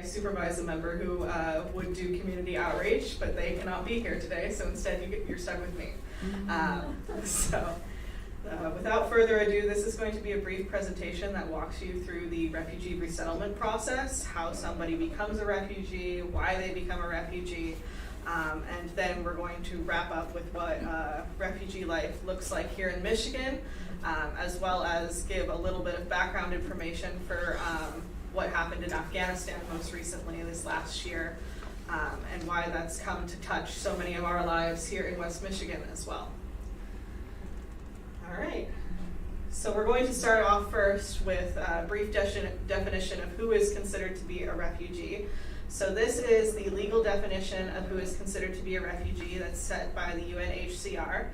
I supervise a member who would do community outreach, but they cannot be here today, so instead you're stuck with me. Without further ado, this is going to be a brief presentation that walks you through the refugee resettlement process, how somebody becomes a refugee, why they become a refugee, and then we're going to wrap up with what refugee life looks like here in Michigan, as well as give a little bit of background information for what happened in Afghanistan most recently this last year, and why that's come to touch so many of our lives here in West Michigan as well. All right, so we're going to start off first with a brief definition of who is considered to be a refugee. So this is the legal definition of who is considered to be a refugee that's set by the UNHCR.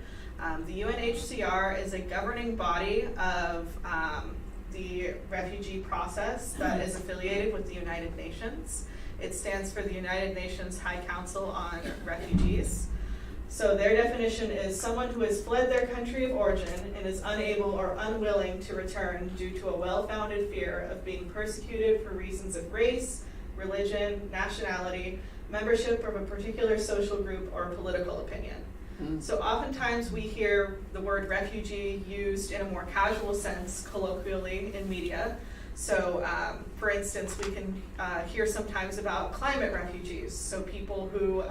The UNHCR is a governing body of the refugee process that is affiliated with the United Nations. It stands for the United Nations High Council on Refugees. So their definition is someone who has fled their country of origin and is unable or unwilling to return due to a well-founded fear of being persecuted for reasons of race, religion, nationality, membership of a particular social group, or political opinion. So oftentimes we hear the word refugee used in a more casual sense, colloquially, in media. So for instance, we can hear sometimes about climate refugees, so people who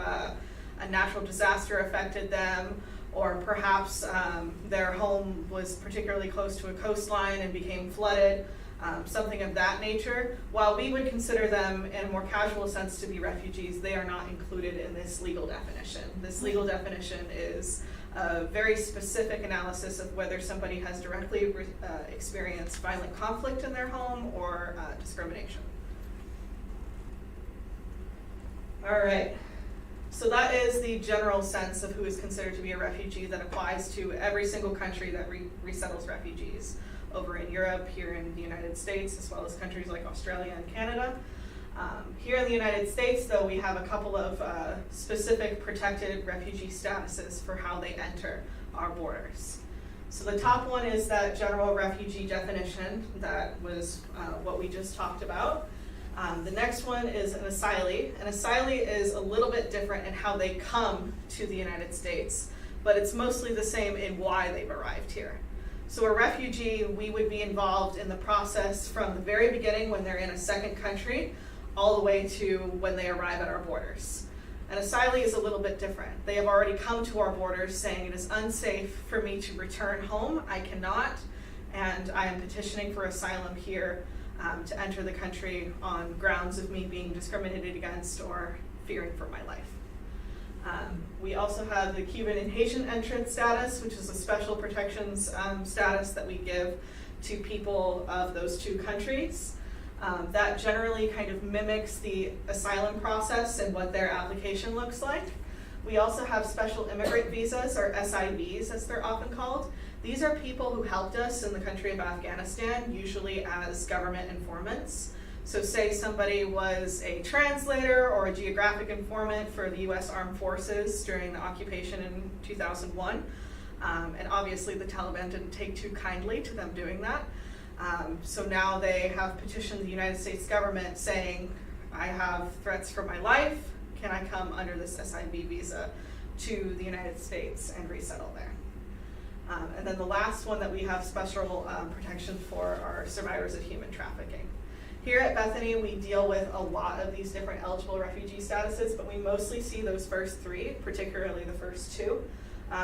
a natural disaster affected them, or perhaps their home was particularly close to a coastline and became flooded, something of that nature. While we would consider them in a more casual sense to be refugees, they are not included in this legal definition. This legal definition is a very specific analysis of whether somebody has directly experienced violent conflict in their home or discrimination. All right. So that is the general sense of who is considered to be a refugee that applies to every single country that resettles refugees over in Europe, here in the United States, as well as countries like Australia and Canada. Here in the United States, though, we have a couple of specific protected refugee statuses for how they enter our borders. So the top one is that general refugee definition that was what we just talked about. The next one is an asylee. An asylee is a little bit different in how they come to the United States, but it's mostly the same in why they've arrived here. So a refugee, we would be involved in the process from the very beginning when they're in a second country, all the way to when they arrive at our borders. An asylee is a little bit different. They have already come to our borders saying it is unsafe for me to return home, I cannot, and I am petitioning for asylum here to enter the country on grounds of me being discriminated against or fearing for my life. We also have the Cuban and Haitian entrance status, which is a special protections status that we give to people of those two countries. That generally kind of mimics the asylum process and what their application looks like. We also have special immigrant visas, or SIVs as they're often called. These are people who helped us in the country of Afghanistan, usually as government informants. So say somebody was a translator or a geographic informant for the US Armed Forces during the occupation in 2001. And obviously the Taliban didn't take too kindly to them doing that. So now they have petitioned the United States government saying, I have threats for my life, can I come under this SIV visa to the United States and resettle there? And then the last one that we have special protection for are survivors of human trafficking. Here at Bethany, we deal with a lot of these different eligible refugee statuses, but we mostly see those first three, particularly the first two.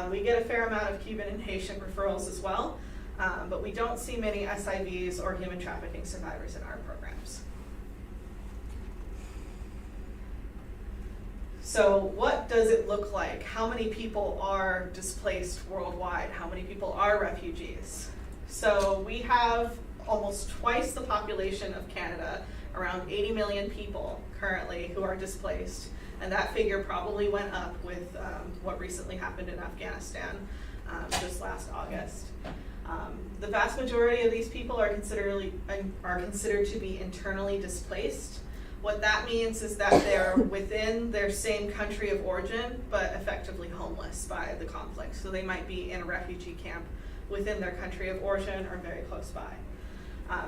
We get a fair amount of Cuban and Haitian referrals as well, but we don't see many SIVs or human trafficking survivors in our programs. So what does it look like? How many people are displaced worldwide? How many people are refugees? So we have almost twice the population of Canada, around 80 million people currently who are displaced. And that figure probably went up with what recently happened in Afghanistan just last August. The vast majority of these people are considered to be internally displaced. What that means is that they're within their same country of origin, but effectively homeless by the conflict. So they might be in a refugee camp within their country of origin or very close by.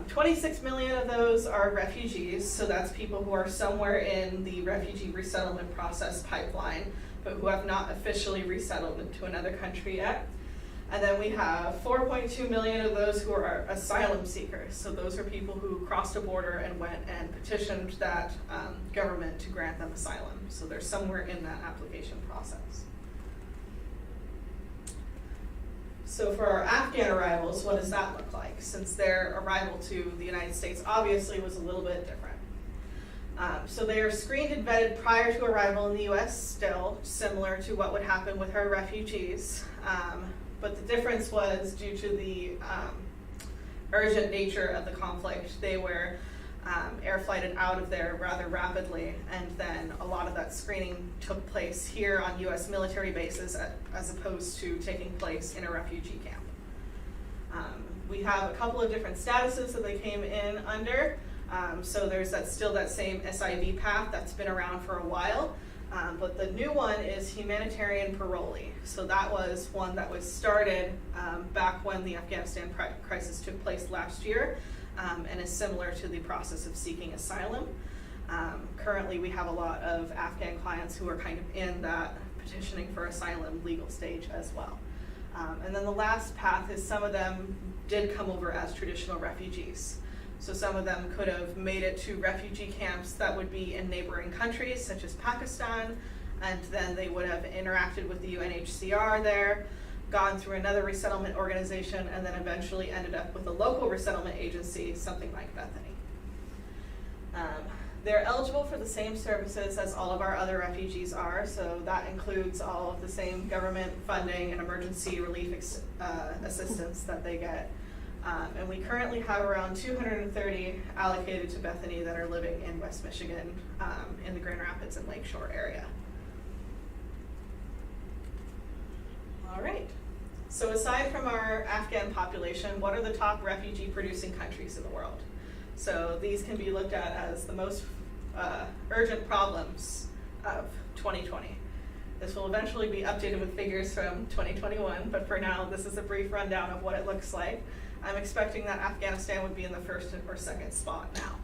26 million of those are refugees, so that's people who are somewhere in the refugee resettlement process pipeline, but who have not officially resettled into another country yet. And then we have 4.2 million of those who are asylum seekers. So those are people who crossed a border and went and petitioned that government to grant them asylum. So they're somewhere in that application process. So for our Afghan arrivals, what does that look like? Since their arrival to the United States obviously was a little bit different. So they are screened and vetted prior to arrival in the US, still similar to what would happen with our refugees. But the difference was due to the urgent nature of the conflict. They were air flighted out of there rather rapidly, and then a lot of that screening took place here on US military bases as opposed to taking place in a refugee camp. We have a couple of different statuses that they came in under. So there's still that same SIV path that's been around for a while. But the new one is Humanitarian Parolee. So that was one that was started back when the Afghanistan crisis took place last year, and is similar to the process of seeking asylum. Currently, we have a lot of Afghan clients who are kind of in that petitioning for asylum legal stage as well. And then the last path is some of them did come over as traditional refugees. So some of them could have made it to refugee camps that would be in neighboring countries such as Pakistan, and then they would have interacted with the UNHCR there, gone through another resettlement organization, and then eventually ended up with a local resettlement agency, something like Bethany. They're eligible for the same services as all of our other refugees are, so that includes all of the same government funding and emergency relief assistance that they get. And we currently have around 230 allocated to Bethany that are living in West Michigan, in the Grand Rapids and Lakeshore area. All right, so aside from our Afghan population, what are the top refugee producing countries in the world? So these can be looked at as the most urgent problems of 2020. This will eventually be updated with figures from 2021, but for now, this is a brief rundown of what it looks like. I'm expecting that Afghanistan would be in the first or second spot now.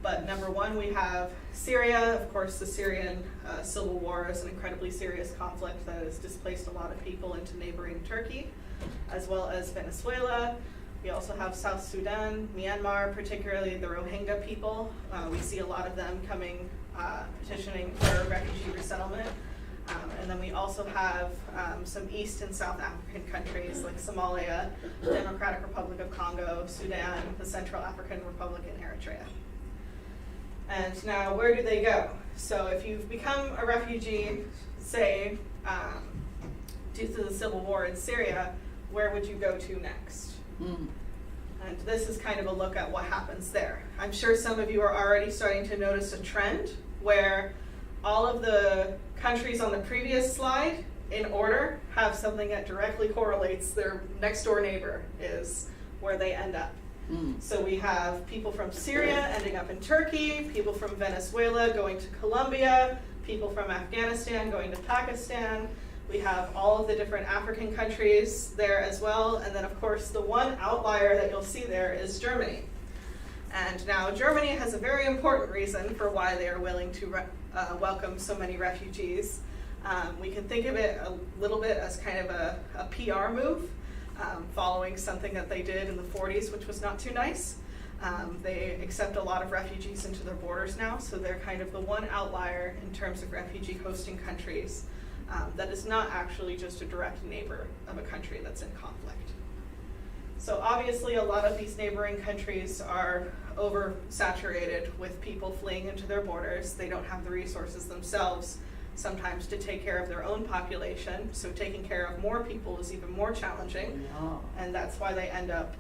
But number one, we have Syria. Of course, the Syrian civil war is an incredibly serious conflict that has displaced a lot of people into neighboring Turkey, as well as Venezuela. We also have South Sudan, Myanmar, particularly the Rohingya people. We see a lot of them coming, petitioning for refugee resettlement. And then we also have some East and South African countries like Somalia, the Democratic Republic of Congo, Sudan, the Central African Republic, and Eritrea. And now, where do they go? So if you've become a refugee, say, due to the civil war in Syria, where would you go to next? And this is kind of a look at what happens there. I'm sure some of you are already starting to notice a trend where all of the countries on the previous slide in order have something that directly correlates their next door neighbor is where they end up. So we have people from Syria ending up in Turkey, people from Venezuela going to Colombia, people from Afghanistan going to Pakistan. We have all of the different African countries there as well. And then of course the one outlier that you'll see there is Germany. And now Germany has a very important reason for why they are willing to welcome so many refugees. We can think of it a little bit as kind of a PR move, following something that they did in the 40s, which was not too nice. They accept a lot of refugees into their borders now, so they're kind of the one outlier in terms of refugee hosting countries that is not actually just a direct neighbor of a country that's in conflict. So obviously a lot of these neighboring countries are oversaturated with people fleeing into their borders. They don't have the resources themselves sometimes to take care of their own population, so taking care of more people is even more challenging, and that's why they end up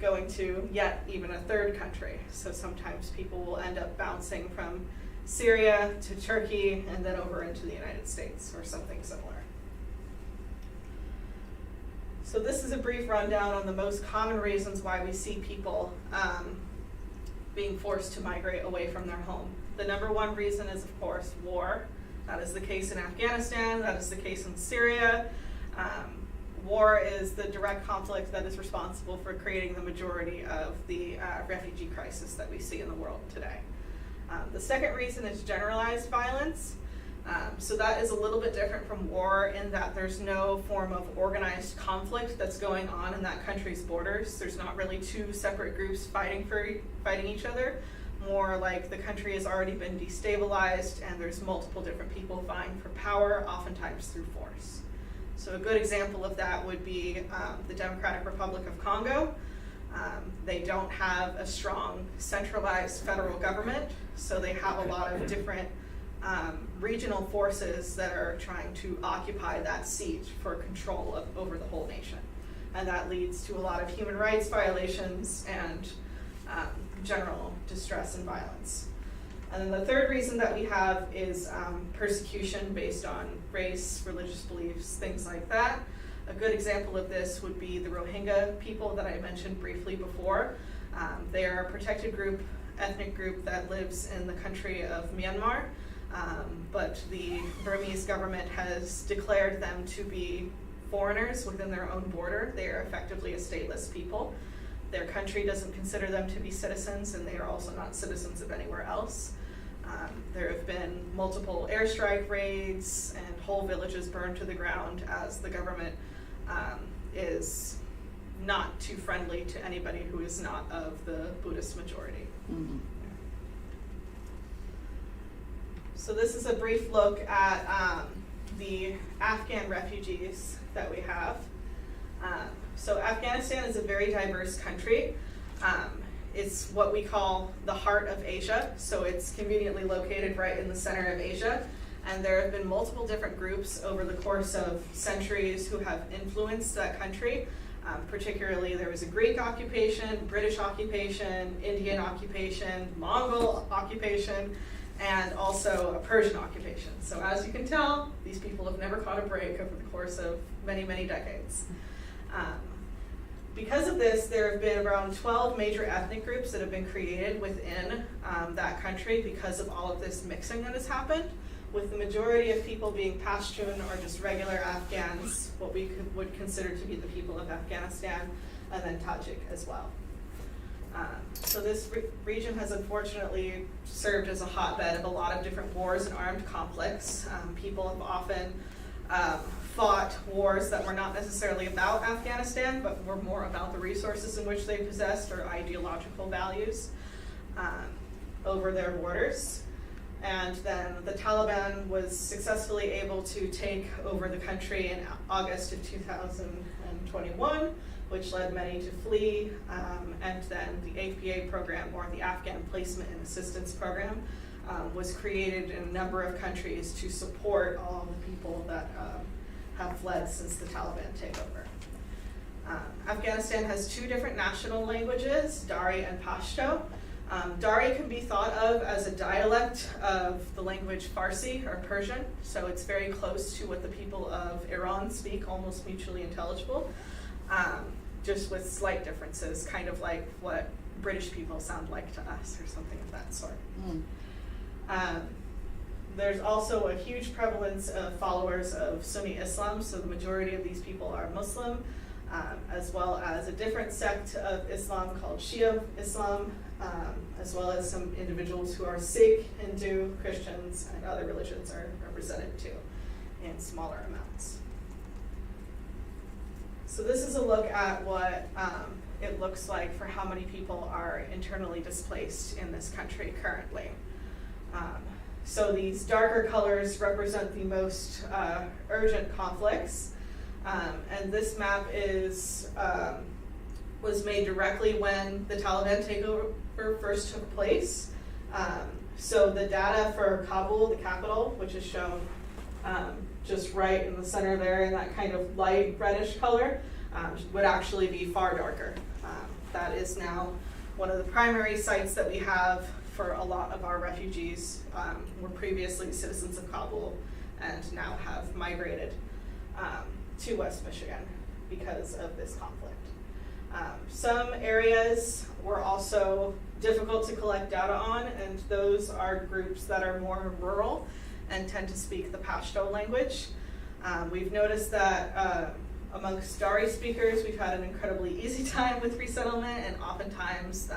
going to yet even a third country. So sometimes people will end up bouncing from Syria to Turkey and then over into the United States or something similar. So this is a brief rundown on the most common reasons why we see people being forced to migrate away from their home. The number one reason is, of course, war. That is the case in Afghanistan, that is the case in Syria. war is the direct conflict that is responsible for creating the majority of the refugee crisis that we see in the world today. The second reason is generalized violence. So that is a little bit different from war in that there's no form of organized conflict that's going on in that country's borders. There's not really two separate groups fighting each other. More like the country has already been destabilized and there's multiple different people vying for power, oftentimes through force. So a good example of that would be the Democratic Republic of Congo. They don't have a strong centralized federal government, so they have a lot of different regional forces that are trying to occupy that seat for control over the whole nation. And that leads to a lot of human rights violations and general distress and violence. And then the third reason that we have is persecution based on race, religious beliefs, things like that. A good example of this would be the Rohingya people that I mentioned briefly before. They are a protected group, ethnic group that lives in the country of Myanmar, but the Burmese government has declared them to be foreigners within their own border. They are effectively a stateless people. Their country doesn't consider them to be citizens, and they are also not citizens of anywhere else. There have been multiple airstrike raids and whole villages burned to the ground as the government is not too friendly to anybody who is not of the Buddhist majority. Mm-hmm. So this is a brief look at the Afghan refugees that we have. So Afghanistan is a very diverse country. It's what we call the heart of Asia, so it's conveniently located right in the center of Asia. And there have been multiple different groups over the course of centuries who have influenced that country. Particularly, there was a Greek occupation, British occupation, Indian occupation, Mongol occupation, and also a Persian occupation. So as you can tell, these people have never caught a break over the course of many, many decades. Because of this, there have been around 12 major ethnic groups that have been created within that country because of all of this mixing that has happened, with the majority of people being Pashtun or just regular Afghans, what we would consider to be the people of Afghanistan, and then Tajik as well. So this region has unfortunately served as a hotbed of a lot of different wars and armed conflicts. People have often fought wars that were not necessarily about Afghanistan, but were more about the resources in which they possessed or ideological values over their borders. And then the Taliban was successfully able to take over the country in August of 2021, which led many to flee. And then the APA program, or the Afghan Placement and Assistance Program, was created in a number of countries to support all the people that have fled since the Taliban takeover. Afghanistan has two different national languages, Dari and Pashto. Dari can be thought of as a dialect of the language Farsi or Persian, so it's very close to what the people of Iran speak, almost mutually intelligible, just with slight differences, kind of like what British people sound like to us or something of that sort. There's also a huge prevalence of followers of Sunni Islam, so the majority of these people are Muslim, as well as a different sect of Islam called Shia Islam, as well as some individuals who are Sikh, Hindu, Christians, and other religions are represented too, in smaller amounts. So this is a look at what it looks like for how many people are internally displaced in this country currently. So these darker colors represent the most urgent conflicts. And this map was made directly when the Taliban takeover first took place. So the data for Kabul, the capital, which is shown just right in the center there in that kind of light reddish color, would actually be far darker. That is now one of the primary sites that we have for a lot of our refugees. Were previously citizens of Kabul and now have migrated to West Michigan because of this conflict. Some areas were also difficult to collect data on, and those are groups that are more rural and tend to speak the Pashto language. We've noticed that Amongst Dari speakers, we've had an incredibly easy time with resettlement, and oftentimes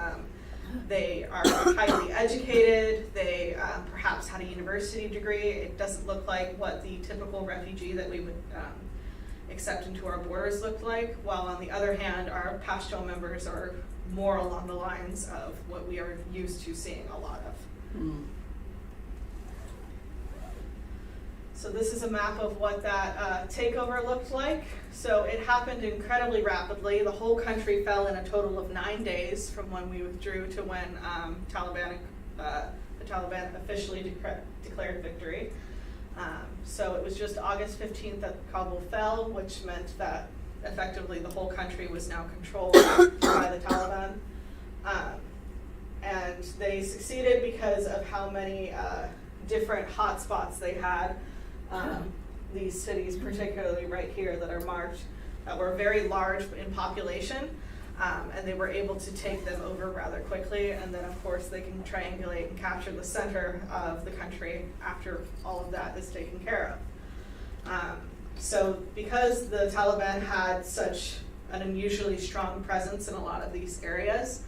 they are highly educated, they perhaps had a university degree. It doesn't look like what the typical refugee that we would accept into our borders looked like, while on the other hand, our Pashtun members are more along the lines of what we are used to seeing a lot of. Mm. So this is a map of what that takeover looked like. So it happened incredibly rapidly. The whole country fell in a total of 9 days from when we withdrew to when the Taliban officially declared victory. So it was just August 15th that Kabul fell, which meant that effectively the whole country was now controlled by the Taliban. And they succeeded because of how many different hotspots they had. These cities, particularly right here that are marked, that were very large in population, and they were able to take them over rather quickly. And then of course they can triangulate and capture the center of the country after all of that is taken care of. So because the Taliban had such an unusually strong presence in a lot of these areas,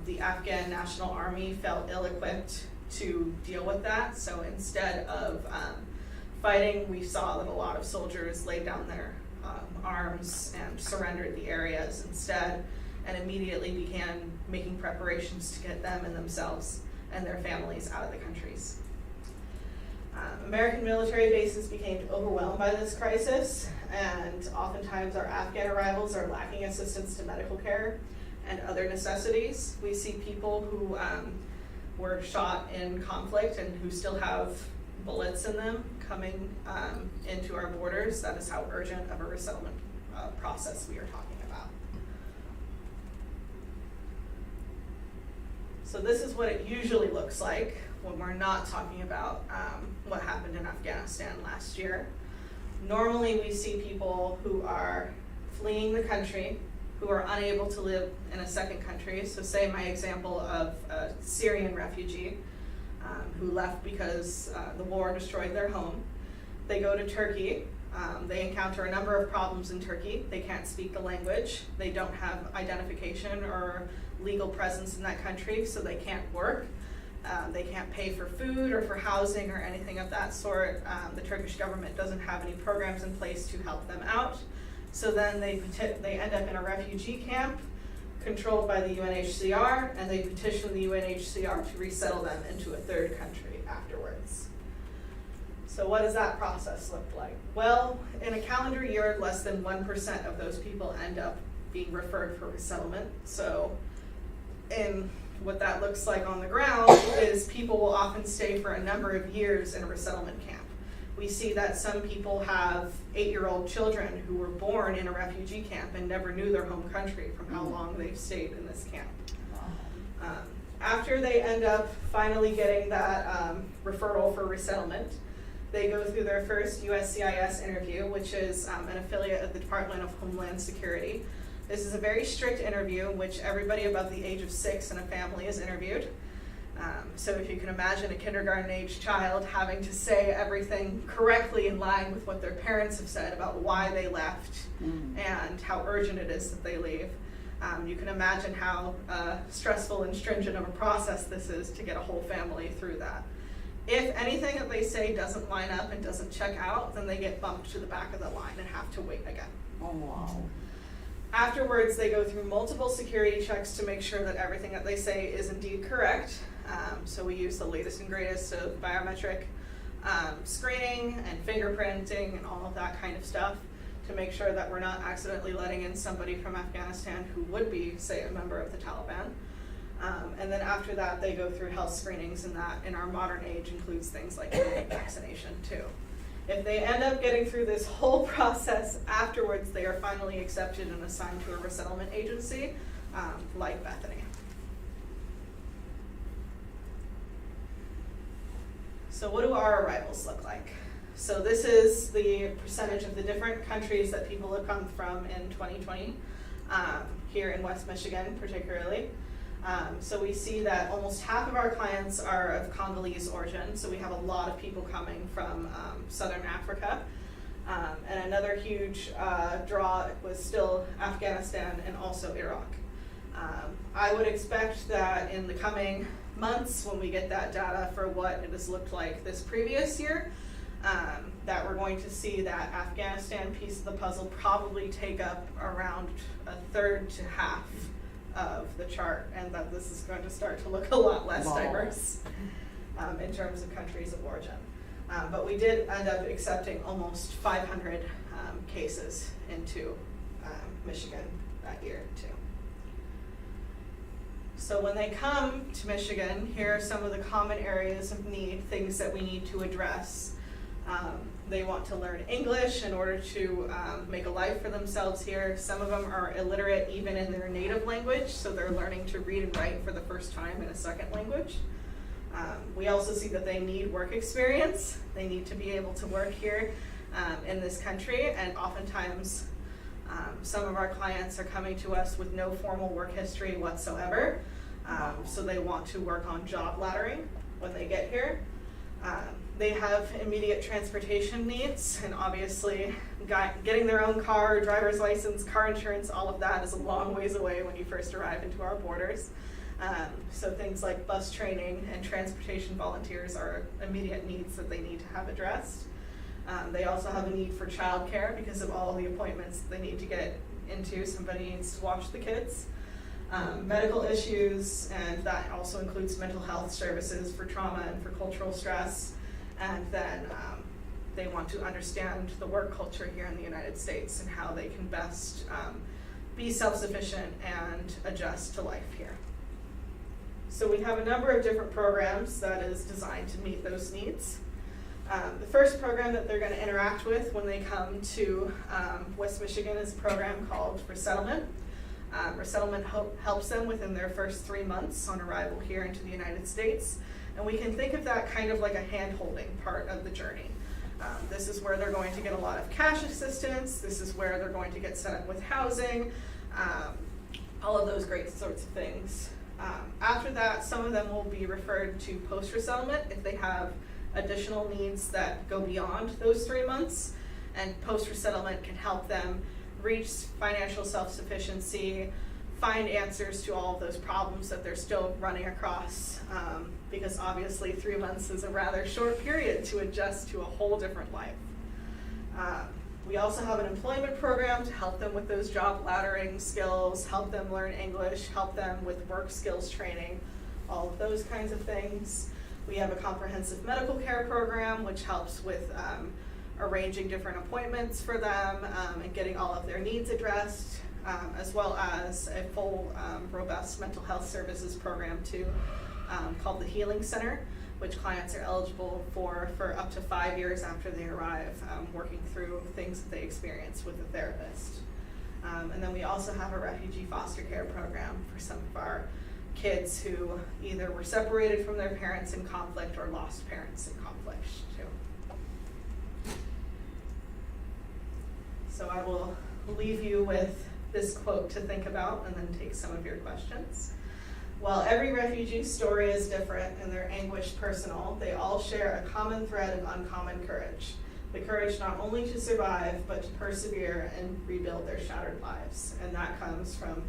the Afghan National Army felt ill-equipped to deal with that. So instead of fighting, we saw that a lot of soldiers laid down their arms and surrendered the areas instead, and immediately began making preparations to get them and themselves and their families out of the countries. American military bases became overwhelmed by this crisis, and oftentimes our Afghan arrivals are lacking assistance to medical care and other necessities. We see people who were shot in conflict and who still have bullets in them coming into our borders. That is how urgent of a resettlement process we are talking about. So this is what it usually looks like when we're not talking about what happened in Afghanistan last year. Normally we see people who are fleeing the country, who are unable to live in a second country. So say my example of a Syrian refugee who left because the war destroyed their home. They go to Turkey. They encounter a number of problems in Turkey. They can't speak the language. They don't have identification or legal presence in that country, so they can't work. They can't pay for food or for housing or anything of that sort. The Turkish government doesn't have any programs in place to help them out. So then they end up in a refugee camp controlled by the UNHCR, and they petition the UNHCR to resettle them into a third country afterwards. So what does that process look like? Well, in a calendar year, less than 1% of those people end up being referred for resettlement. So in what that looks like on the ground is people will often stay for a number of years in a resettlement camp. We see that some people have 8-year-old children who were born in a refugee camp and never knew their home country from how long they've stayed in this camp. After they end up finally getting that referral for resettlement, they go through their first USCIS interview, which is an affiliate of the Department of Homeland Security. This is a very strict interview in which everybody above the age of 6 in a family is interviewed. So if you can imagine a kindergarten-age child having to say everything correctly in line with what their parents have said about why they left and how urgent it is that they leave, you can imagine how stressful and stringent of a process this is to get a whole family through that. If anything that they say doesn't line up and doesn't check out, then they get bumped to the back of the line and have to wait again. Oh, wow. Afterwards, they go through multiple security checks to make sure that everything that they say is indeed correct. So we use the latest and greatest of biometric screening and fingerprinting and all of that kind of stuff to make sure that we're not accidentally letting in somebody from Afghanistan who would be, say, a member of the Taliban. And then after that, they go through health screenings, and that in our modern age includes things like vaccination too. If they end up getting through this whole process afterwards, they are finally accepted and assigned to a resettlement agency like Bethany. So what do our arrivals look like? So this is the percentage of the different countries that people have come from in 2020, here in West Michigan particularly. So we see that almost half of our clients are of Congolese origin, so we have a lot of people coming from Southern Africa. And another huge draw was still Afghanistan and also Iraq. I would expect that in the coming months, when we get that data for what it has looked like this previous year, that we're going to see that Afghanistan piece of the puzzle probably take up around a third to half of the chart, and that this is going to start to look a lot less diverse in terms of countries of origin. But we did end up accepting almost 500 cases into Michigan that year too. So when they come to Michigan, here are some of the common areas of need, things that we need to address. They want to learn English in order to make a life for themselves here. Some of them are illiterate even in their native language, so they're learning to read and write for the first time in a second language. We also see that they need work experience. They need to be able to work here in this country, and oftentimes some of our clients are coming to us with no formal work history whatsoever, so they want to work on job laddering when they get here. They have immediate transportation needs, and obviously getting their own car, driver's license, car insurance, all of that is a long ways away when you first arrive into our borders. So things like bus training and transportation volunteers are immediate needs that they need to have addressed. They also have a need for childcare because of all the appointments that they need to get into. Somebody needs to watch the kids. Medical issues, and that also includes mental health services for trauma and for cultural stress. And then they want to understand the work culture here in the United States and how they can best be self-sufficient and adjust to life here. So we have a number of different programs that is designed to meet those needs. The first program that they're going to interact with when they come to West Michigan is a program called Resettlement. Resettlement helps them within their first 3 months on arrival here into the United States. And we can think of that kind of like a hand-holding part of the journey. This is where they're going to get a lot of cash assistance. This is where they're going to get set up with housing, all of those great sorts of things. After that, some of them will be referred to post-resettlement if they have additional needs that go beyond those 3 months. And post-resettlement can help them reach financial self-sufficiency, find answers to all of those problems that they're still running across, because obviously 3 months is a rather short period to adjust to a whole different life. We also have an employment program to help them with those job laddering skills, help them learn English, help them with work skills training, all of those kinds of things. We have a comprehensive medical care program, which helps with arranging different appointments for them and getting all of their needs addressed, as well as a full robust mental health services program too, called the Healing Center, which clients are eligible for up to 5 years after they arrive, working through things that they experience with a therapist. And then we also have a refugee foster care program for some of our kids who either were separated from their parents in conflict or lost parents in conflict too. So I will leave you with this quote to think about and then take some of your questions. While every refugee's story is different and their anguish personal, they all share a common thread of uncommon courage. The courage not only to survive, but to persevere and rebuild their shattered lives. And that comes from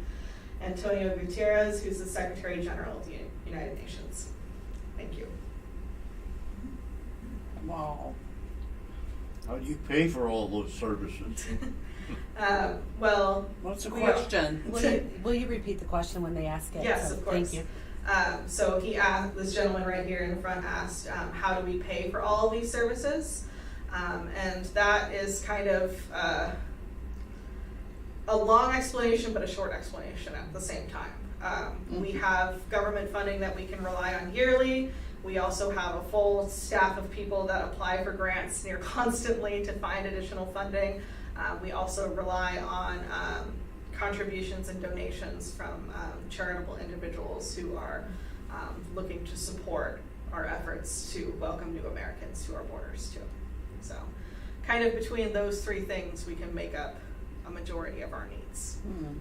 Antonio Guterres, who's the Secretary General of the United Nations. Thank you. Wow. How do you pay for all those services? Well, what's the question? Will you repeat the question when they ask it? Yes, of course. Thank you. So he asked, this gentleman right here in the front asked, how do we pay for all of these services? And that is kind of a long explanation, but a short explanation at the same time. We have government funding that we can rely on yearly. We also have a full staff of people that apply for grants near constantly to find additional funding. We also rely on contributions and donations from charitable individuals who are looking to support our efforts to welcome new Americans to our borders too. So kind of between those three things, we can make up a majority of our needs. Mm.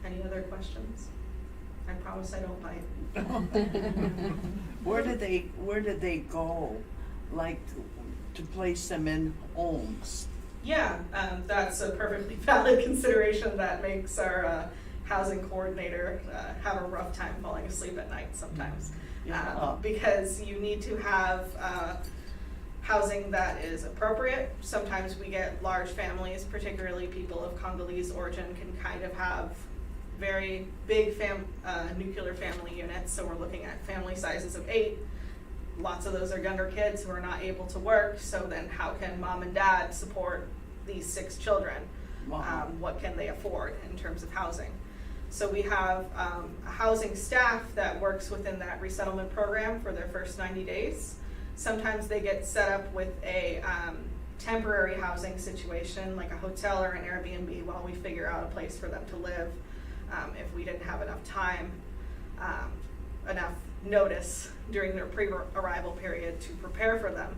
Any other questions? I'm promise I don't bite. Where did they go, like, to place them in homes? Yeah, that's a perfectly valid consideration that makes our housing coordinator have a rough time falling asleep at night sometimes. Because you need to have housing that is appropriate. Sometimes we get large families, particularly people of Congolese origin, can kind of have very big nuclear family units. So we're looking at family sizes of 8. Lots of those are younger kids who are not able to work. So then how can mom and dad support these 6 children? Wow. What can they afford in terms of housing? So we have a housing staff that works within that resettlement program for their first 90 days. Sometimes they get set up with a temporary housing situation, like a hotel or an Airbnb, while we figure out a place for them to live if we didn't have enough time, enough notice during their pre-arrival period to prepare for them.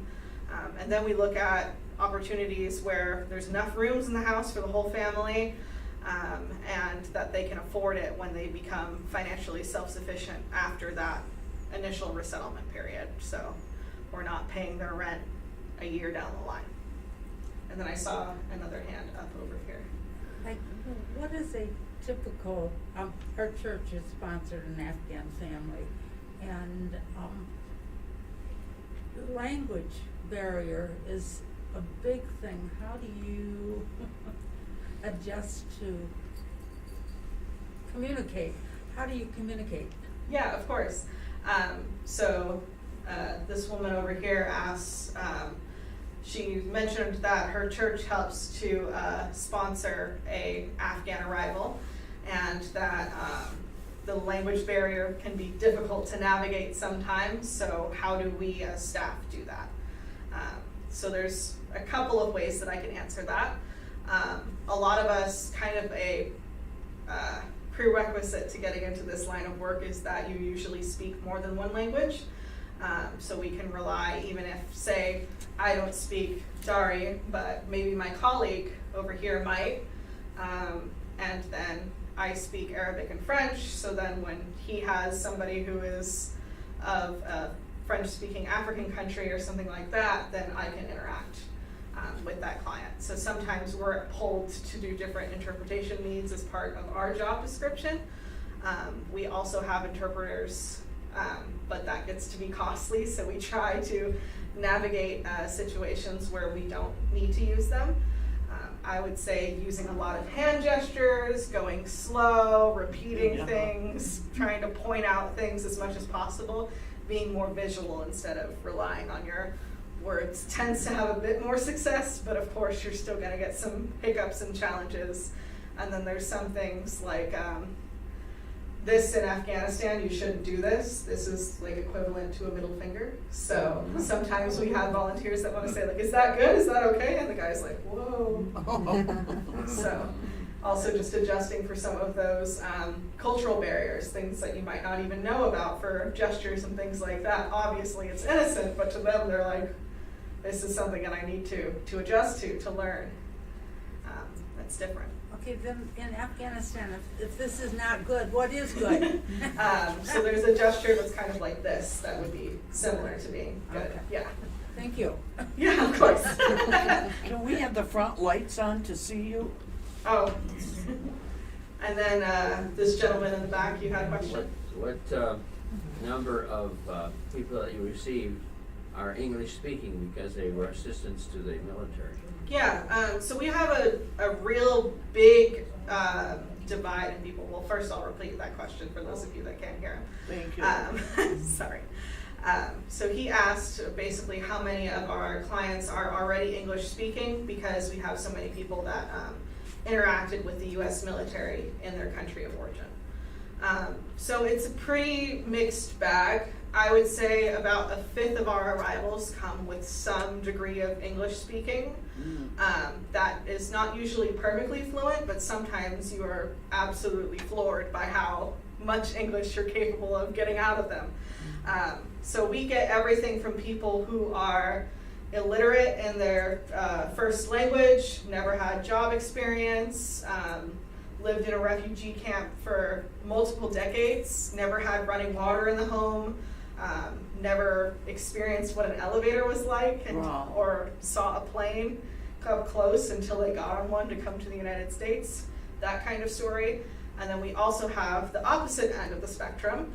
And then we look at opportunities where there's enough rooms in the house for the whole family, and that they can afford it when they become financially self-sufficient after that initial resettlement period. So we're not paying their rent a year down the line. And then I saw another hand up over here. Like, what is a typical, our church has sponsored an Afghan family, and the language barrier is a big thing. How do you adjust to communicate? How do you communicate? Yeah, of course. This woman over here asks, she mentioned that her church helps to sponsor a Afghan Arrival, and that the language barrier can be difficult to navigate sometimes. So how do we as staff do that? So there's a couple of ways that I can answer that. A lot of us, kind of a prerequisite to getting into this line of work is that you usually speak more than one language. So we can rely, even if, say, I don't speak Dari, but maybe my colleague over here might, and then I speak Arabic and French, so then when he has somebody who is of a French-speaking African country or something like that, then I can interact with that client. So sometimes we're pulled to do different interpretation needs as part of our job description. We also have interpreters, but that gets to be costly, so we try to navigate situations where we don't need to use them. I would say using a lot of hand gestures, going slow, repeating things, trying to point out things as much as possible, being more visual instead of relying on your words tends to have a bit more success, but of course you're still going to get some hiccups and challenges. And then there's some things like this in Afghanistan, you shouldn't do this. This is like equivalent to a middle finger. So sometimes we have volunteers that want to say, like, is that good? Is that okay? And the guy's like, whoa. So also just adjusting for some of those cultural barriers, things that you might not even know about for gestures and things like that. Obviously it's innocent, but to them they're like, this is something that I need to adjust to learn. That's different. Okay, then in Afghanistan, if this is not good, what is good? So there's a gesture that's kind of like this that would be similar to being good. Okay. Yeah. Thank you. Yeah, of course. Can we have the front lights on to see you? Oh. And then this gentleman in the back, you had a question? What number of people that you received are English speaking because they were assistants to the military? Yeah, so we have a real big divide in people. Well, first I'll repeat that question for those of you that can't hear him. Thank you. Sorry. So he asked basically how many of our clients are already English speaking, because we have so many people that interacted with the U.S. military in their country of origin. So it's a pretty mixed bag. I would say about 1/5 of our arrivals come with some degree of English speaking. That is not usually perfectly fluent, but sometimes you are absolutely floored by how much English you're capable of getting out of them. So we get everything from people who are illiterate in their first language, never had job experience, lived in a refugee camp for multiple decades, never had running water in the home, never experienced what an elevator was like, and, Wow. or saw a plane come close until they got on one to come to the United States, that kind of story. And then we also have the opposite end of the spectrum.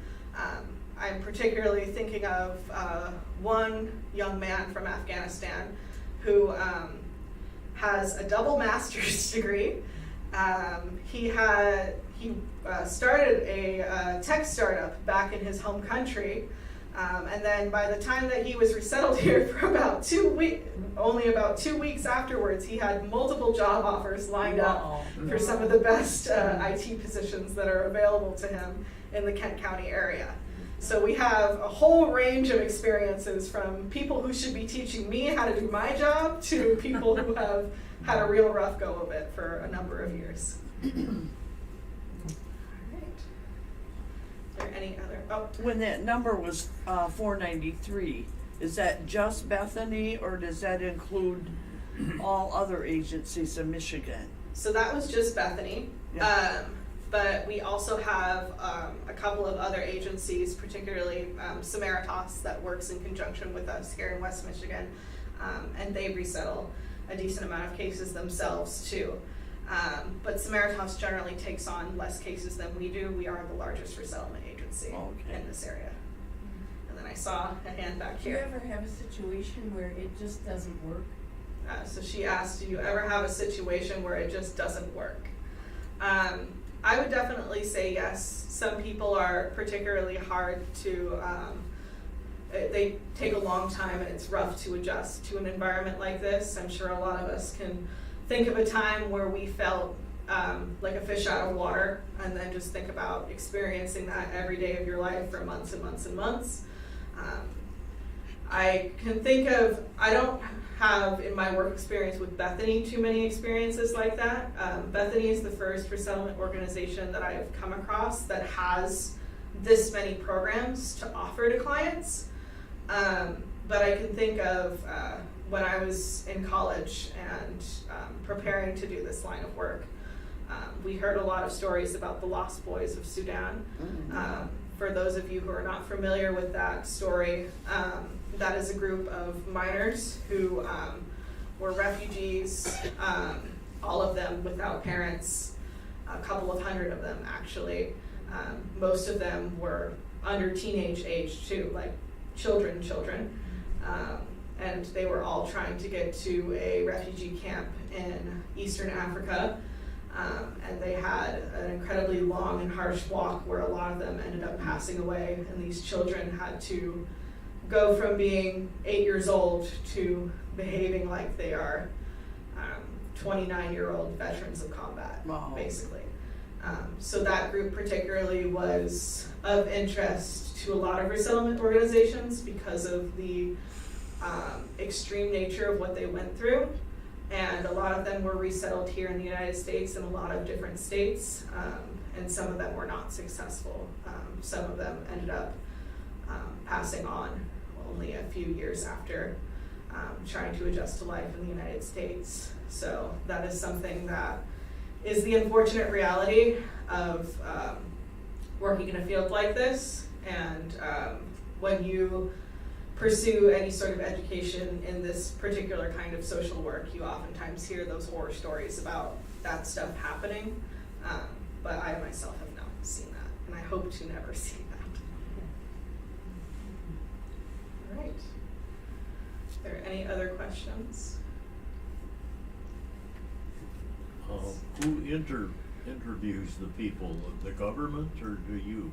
I'm particularly thinking of one young man from Afghanistan who has a double master's degree. He started a tech startup back in his home country, and then by the time that he was resettled here for about 2 weeks, only about 2 weeks afterwards, he had multiple job offers lined Wow. up for some of the best IT positions that are available to him in the Kent County area. So we have a whole range of experiences, from people who should be teaching me how to do my job to people who have had a real rough go of it for a number of years. Alright. Are there any other, When that number was 493, is that just Bethany, or does that include all other agencies in Michigan? so that was just Bethany. Yeah. But we also have a couple of other agencies, particularly Samaritas, that works in conjunction with us here in West Michigan, and they resettle a decent amount of cases themselves too. But Samaritas generally takes on less cases than we do. We are the largest resettlement agency Okay. in this area. And then I saw a hand back Do you here. ever have a situation where it just doesn't work? So she asked, do you ever have a situation where it just doesn't work? I would definitely say yes. Some people are particularly hard to, they take a long time and it's rough to adjust to an environment like this. I'm sure a lot of us can think of a time where we felt like a fish out of water, and then just think about experiencing that every day of your life for months and months and months. I can think of, I don't have in my work experience with Bethany too many experiences like that. Bethany is the first resettlement organization that I've come across that has this many programs to offer to clients. But I can think of when I was in college and preparing to do this line of work, we heard a lot of stories about the Lost Boys of Sudan. For those of you who are not familiar with that story, that is a group of minors who were refugees, all of them without parents, a couple of hundred of them actually. Most of them were under teenage age too, like children. And they were all trying to get to a refugee camp in Eastern Africa. And they had an incredibly long and harsh walk where a lot of them ended up passing away, and these children had to go from being 8 years old to behaving like they are 29-year-old veterans of combat, Wow. basically. So that group particularly was of interest to a lot of resettlement organizations because of the extreme nature of what they went through. And a lot of them were resettled here in the United States in a lot of different states, and some of them were not successful. Some of them ended up passing on only a few years after trying to adjust to life in the United States. So that is something that is the unfortunate reality of working in a field like this. And when you pursue any sort of education in this particular kind of social work, you oftentimes hear those horror stories about that stuff happening, but I myself have not seen that, and I hope to never see that. All right. Are there any other questions? Who interviews the people? The government, or do you?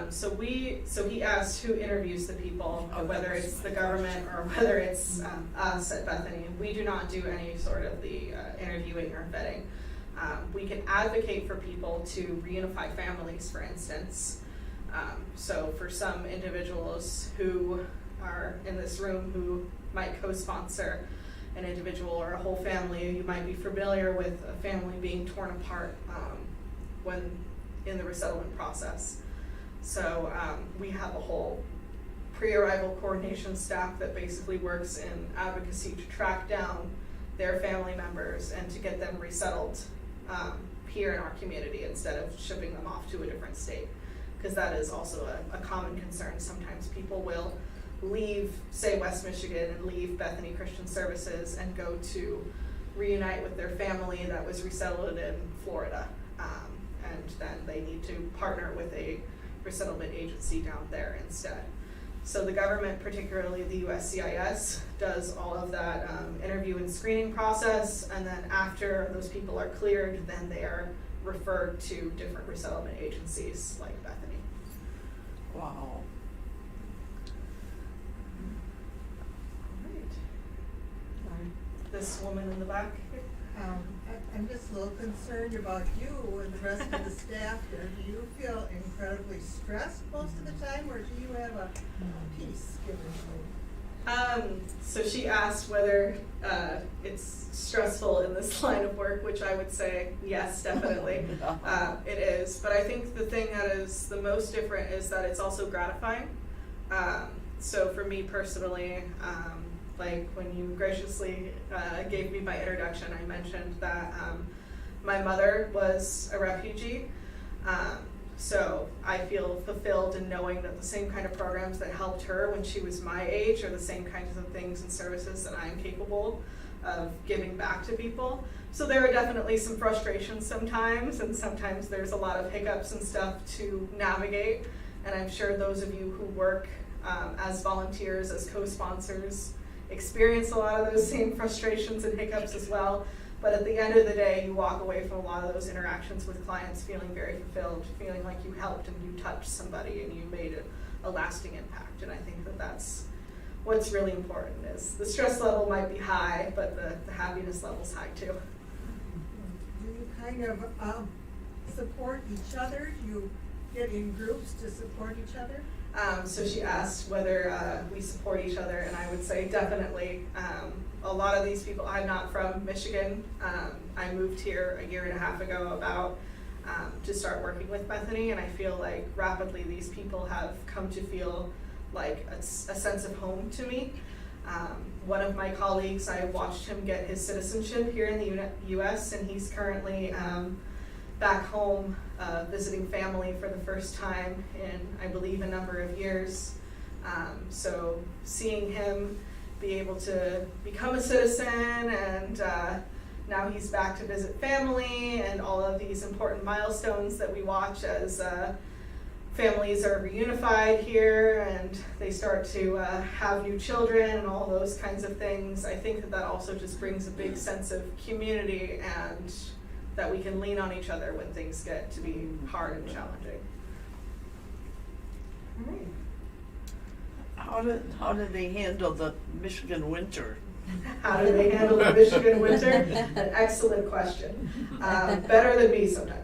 So he asked who interviews the people, whether it's the government or whether it's us at Bethany. We do not do any sort of the interviewing or vetting. We can advocate for people to reunify families, for instance. So for some individuals who are in this room who might co-sponsor an individual or a whole family, you might be familiar with a family being torn apart when in the resettlement process. So we have a whole pre-arrival coordination staff that basically works in advocacy to track down their family members and to get them resettled here in our community instead of shipping them off to a different state. Because that is also a common concern. Sometimes people will leave, say, West Michigan and leave Bethany Christian Services and go to reunite with their family that was resettled in Florida. And then they need to partner with a resettlement agency down there instead. So the government, particularly the USCIS, does all of that interview and screening process, and then after those people are cleared, then they are referred to different resettlement agencies like Bethany. Wow. This woman in the back. I'm just a little concerned about you and the rest of the staff here. Do you feel incredibly stressed most of the time, or do you have a peace given you? So she asked whether it's stressful in this line of work, which I would say yes, definitely. It is, but I think the thing that is the most different is that it's also gratifying. So for me personally, like when you graciously gave me my introduction, I mentioned that my mother was a refugee. So I feel fulfilled in knowing that the same kind of programs that helped her when she was my age are the same kinds of things and services that I'm capable of giving back to people. So there are definitely some frustrations sometimes, and sometimes there's a lot of hiccups and stuff to navigate. And I'm sure those of you who work as volunteers, as co-sponsors, experience a lot of those same frustrations and hiccups as well. But at the end of the day, you walk away from a lot of those interactions with clients feeling very fulfilled, feeling like you helped and you touched somebody and you made a lasting impact. And I think that that's what's really important. Is the stress level might be high, but the happiness level's high too. Do you kind of support each other? Do you get in groups to support each other? So she asked whether we support each other, and I would say definitely. A lot of these people, I'm not from Michigan. I moved here a year and a half ago about to start working with Bethany, and I feel like rapidly these people have come to feel like a sense of home to me. One of my colleagues, I watched him get his citizenship here in the U.S., and he's currently back home visiting family for the first time in, I believe, a number of years. So seeing him be able to become a citizen, and now he's back to visit family, and all of these important milestones that we watch as families are reunified here and they start to have new children and all those kinds of things. I think that that also just brings a big sense of community and that we can lean on each other when things get to be hard and challenging. All right. How did they handle the Michigan winter? How do they handle the Michigan winter? An excellent question. Better than me sometimes.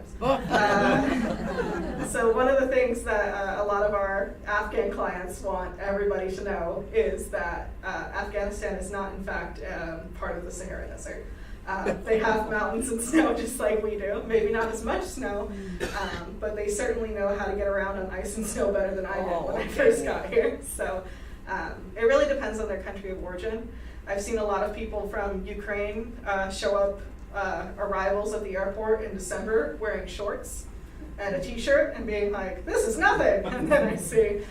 So one of the things that a lot of our Afghan clients want everybody to know is that Afghanistan is not, in fact, part of the Sahara Desert. They have mountains and snow just like we do. Maybe not as much snow, but they certainly know how to get around on ice and snow better than I did when I first got here. So it really depends on their country of origin. I've seen a lot of people from Ukraine show up, arrivals at the airport in December wearing shorts and a t-shirt and being like, this is nothing. And then I see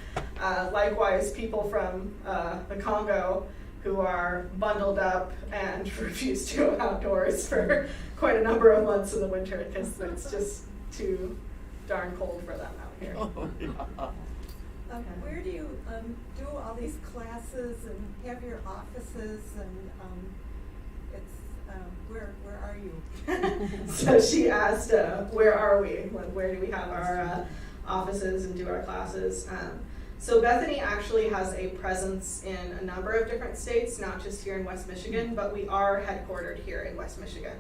likewise people from the Congo who are bundled up and refuse to go outdoors for quite a number of months in the winter because it's just too darn cold for them out here. Where do you do all these classes and have your offices, and where are you? So she asked, where are we? Where do we have our offices and do our classes? So Bethany actually has a presence in a number of different states, not just here in West Michigan, but we are headquartered here in West Michigan.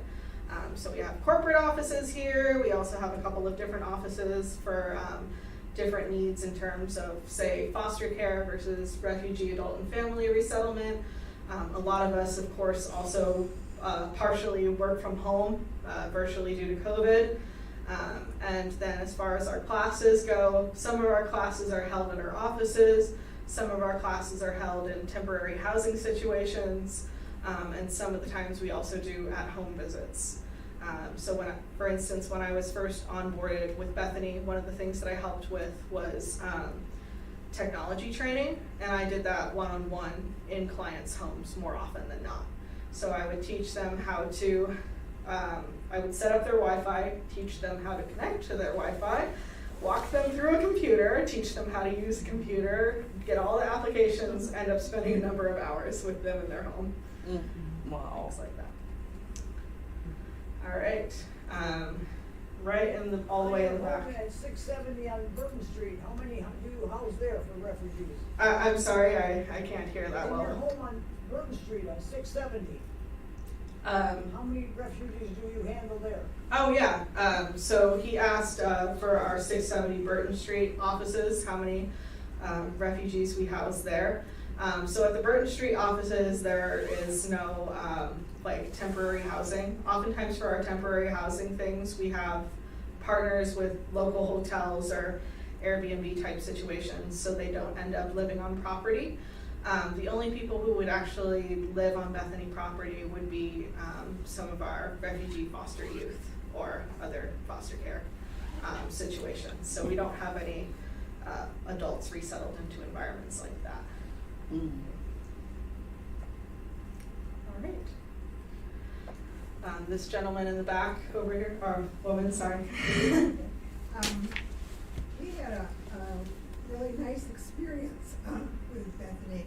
So we have corporate offices here. We also have a couple of different offices for different needs in terms of, say, foster care versus refugee, adult, and family resettlement. A lot of us, of course, also partially work from home, virtually due to COVID. And then as far as our classes go, some of our classes are held in our offices, some of our classes are held in temporary housing situations, and some of the times we also do at-home visits. So for instance, when I was first onboarded with Bethany, one of the things that I helped with was technology training, and I did that one-on-one in clients' homes more often than not. So I would teach them how to, I would set up their Wi-Fi, teach them how to connect to their Wi-Fi, walk them through a computer, teach them how to use a computer, get all the applications, end up spending a number of hours with them in their home. Wow. Things like that. All right, right in the, all the way in the back. At 670 on Burton Street, how many do you house there for refugees? I'm sorry, I can't hear that In your well. home on Burton Street on 670, how many refugees do you handle there? Oh yeah, so he asked for our 670 Burton Street offices, how many refugees we house there. So at the Burton Street offices, there is no like temporary housing. Oftentimes for our temporary housing things, we have partners with local hotels or Airbnb type situations, so they don't end up living on property. The only people who would actually live on Bethany property would be some of our refugee foster youth or other foster care situations. So we don't have any adults resettled into environments like that. All right. This gentleman in the back over here, or woman, sorry. We had a really nice experience with Bethany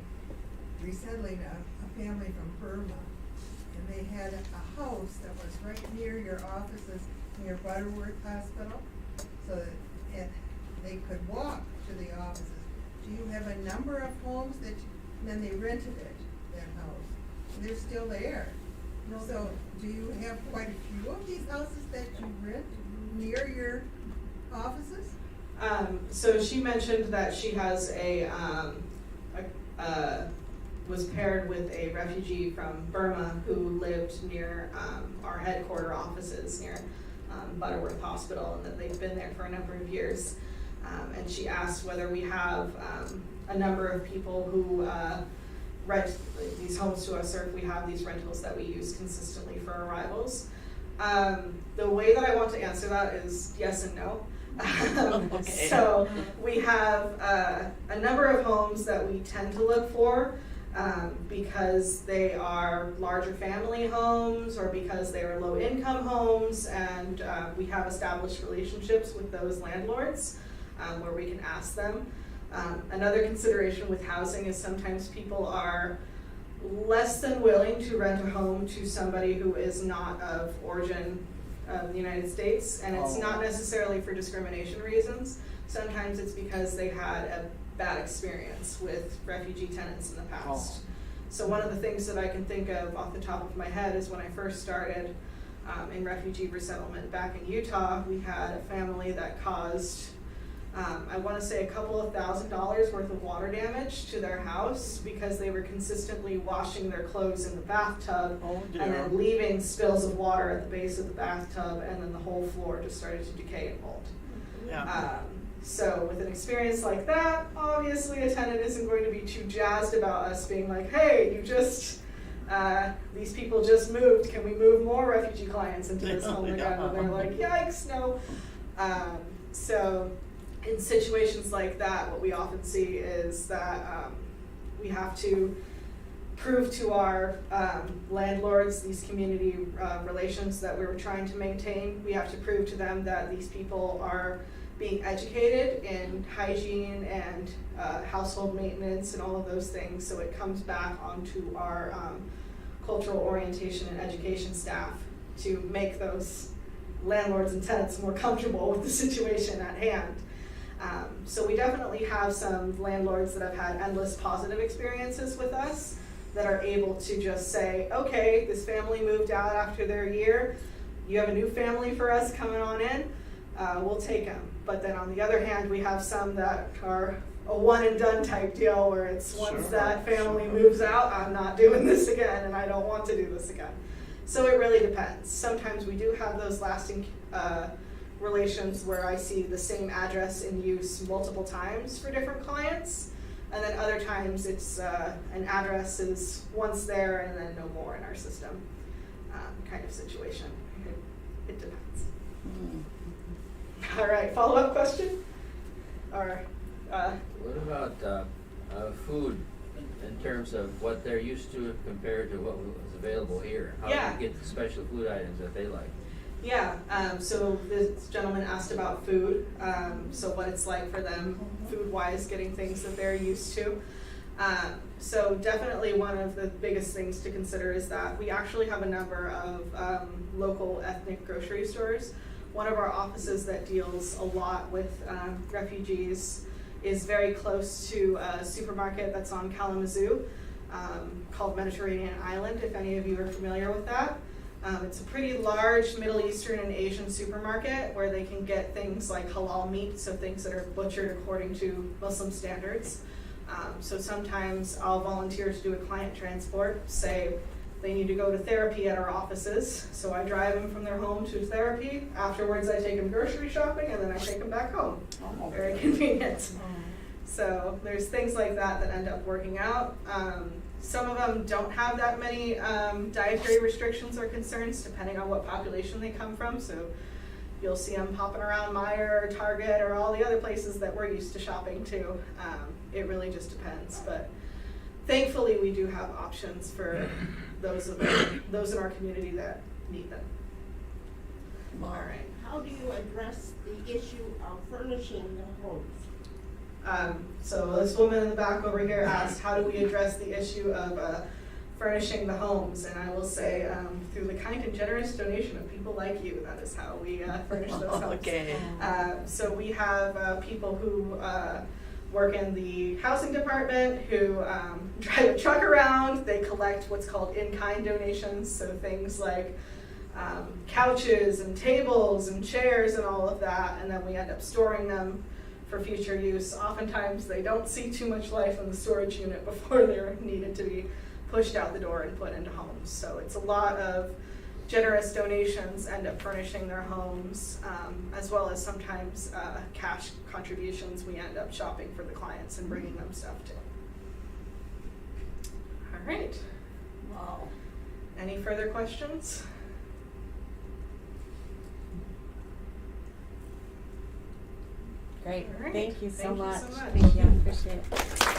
resettling a family from Burma. And they had a house that was right near your offices, near Butterworth Hospital, so that they could walk to the offices. Do you have a number of homes that, and then they rented it, that house? And they're still there. So do you have quite a few of these houses that you rent near your offices? So she mentioned that she has was paired with a refugee from Burma who lived near our headquarter offices near Butterworth Hospital, and that they've been there for a number of years. And she asked whether we have a number of people who rent these homes to us, or if we have these rentals that we use consistently for arrivals. The way that I want to answer that is yes and no. Okay. So we have a number of homes that we tend to look for because they are larger family homes or because they are low income homes, and we have established relationships with those landlords where we can ask them. Another consideration with housing is sometimes people are less than willing to rent a home to somebody who is not of origin of the United States, and it's not necessarily for discrimination reasons. Sometimes it's because they had a bad experience with refugee tenants in the past. So one of the things that I can think of off the top of my head is when I first started in refugee resettlement back in Utah, we had a family that caused I want to say a couple of $1,000s worth of water damage to their house because they were consistently washing their clothes in the bathtub and then leaving spills of water at the base of the bathtub, and then the whole floor just started to decay and mold. Yeah. So with an experience like that, obviously a tenant isn't going to be too jazzed about us being like, hey, you just, these people just moved, can we move more refugee clients into this home again? And they're like, yikes, no. So in situations like that, what we often see is that we have to prove to our landlords, these community relations that we were trying to maintain, we have to prove to them that these people are being educated in hygiene and household maintenance and all of those things, so it comes back onto our cultural orientation and education staff to make those landlords and tenants more comfortable with the situation at hand. So we definitely have some landlords that have had endless positive experiences with us that are able to just say, okay, this family moved out after their year, you have a new family for us coming on in, we'll take them. But then on the other hand, we have some that are a one and done type deal where it's once that family moves out, I'm not doing this again and I don't want to do this again. So it really depends. Sometimes we do have those lasting relations where I see the same address in use multiple times for different clients, and then other times it's an address is once there and then no more in our system kind of situation. It depends. Mm. All right, follow-up question? Or, What about food in terms of what they're used to compared to what was available here? How do Yeah. you get the special food items that they like? yeah, so this gentleman asked about food, so what it's like for them food-wise, getting things that they're used to. So definitely one of the biggest things to consider is that we actually have a number of local ethnic grocery stores. One of our offices that deals a lot with refugees is very close to a supermarket that's on Kalamazoo called Mediterranean Island, if any of you are familiar with that. It's a pretty large Middle Eastern and Asian supermarket where they can get things like halal meat, so things that are butchered according to Muslim standards. So sometimes I'll volunteer to do a client transport, say they need to go to therapy at our offices, so I drive them from their home to therapy. Afterwards I take them grocery shopping and then I take them back home. Oh. Very convenient. So there's things like that that end up working out. Some of them don't have that many dietary restrictions or concerns depending on what population they come from. So you'll see them popping around Meijer or Target or all the other places that we're used to shopping to. It really just depends. But thankfully we do have options for those in our community that need them. All right. How do you address the issue of furnishing the homes? So this woman in the back over here asked, how do we address the issue of furnishing the homes? And I will say, through the kind and generous donation of people like you, that is how we furnish those homes. Okay. So we have people who work in the housing department who drive a truck around. They collect what's called in-kind donations, so things like couches and tables and chairs and all of that, and then we end up storing them for future use. Oftentimes they don't see too much life in the storage unit before they're needed to be pushed out the door and put into homes. So it's a lot of generous donations end up furnishing their homes, as well as sometimes cash contributions. We end up shopping for the clients and bringing them stuff too. All right. Wow. Any further questions? Great. All right. Thank you so Thank you much. so much. Thank you. Appreciate it.